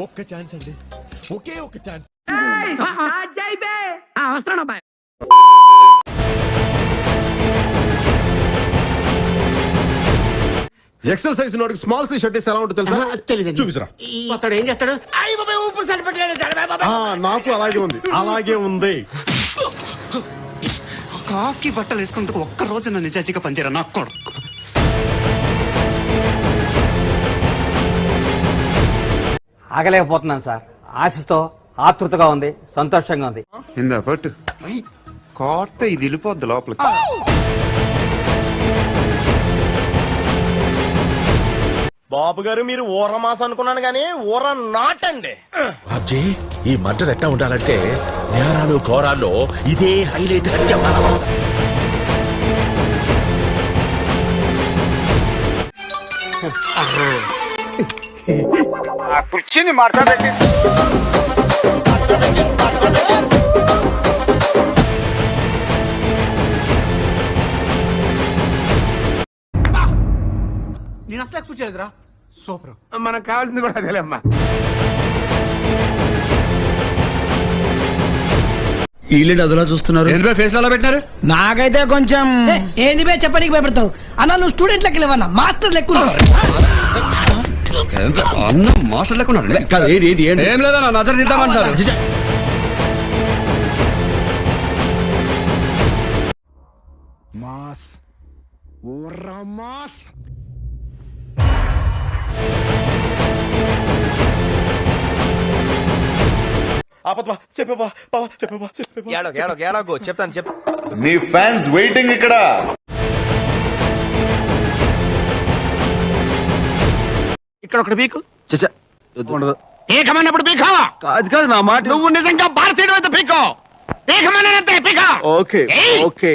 ఒక్క ఛాన్స్ అండి, ఒకే ఒక్క ఛాన్స్. వస్తాను అబ్బాయి. ఎక్సర్సైజ్ నోటికి స్మాల్ సైజ్ షర్ట్ ఎలా ఉంటుంది తెలుసా? తెలియదు. చూపిసరా. అతడు ఏం చేస్తాడు? నాకు అలాగే ఉంది, అలాగే ఉంది. కాకి బట్టలు వేసుకున్నందుకు ఒక్క రోజు నన్ను నిజాయితీగా పనిచేయరా నాకు కూడా. ఆగలేకపోతున్నాను సార్. ఆశతో ఆతృతగా ఉంది, సంతోషంగా ఉంది. ఇందా పట్టు కోర్త ఇది వెళ్ళిపోద్ది లోపలికి. బాబు గారు మీరు ఊర మాస అనుకున్నాను గానీ ఊర నాటండి. బాబ్జీ, ఈ మర్డర్ ఎట్టా ఉండాలంటే నేరాలు ఘోరాల్లో ఇదే హైలైట్ అని చెప్పాలి. కుర్చీని మాట్లాడండి. నేను అసలు ఎక్స్పెక్ట్ చేయలేదురా. సూపర్. మనకు కావాల్సింది కూడా అదేలేమ్మా. వీళ్ళు అదలా చూస్తున్నారు. ఫేస్ లో పెట్టినారు. నాకైతే కొంచెం ఏంది బే చెప్పడానికి భయపడతావు అన్న. నువ్వు స్టూడెంట్ లెక్క లేవన్నా, మాస్టర్ లెక్క అన్న మాస్టర్ లెక్కున్నాడు. ఏం లేదా నజర్ దిద్దామంటారు. Mass ఊర్రా mass. చెప్తాను చెప్. నీ ఫ్యాన్స్ వెయిటింగ్ ఇక్కడ. ఇక్కడ ఒకటి పీకు పీకమన్నప్పుడు పీకావా? అది కాదు నా మాట. నువ్వు నిజంగా భారతీయుడు అయితే పీకో. పీకమన్నంతే పీక. Okay okay.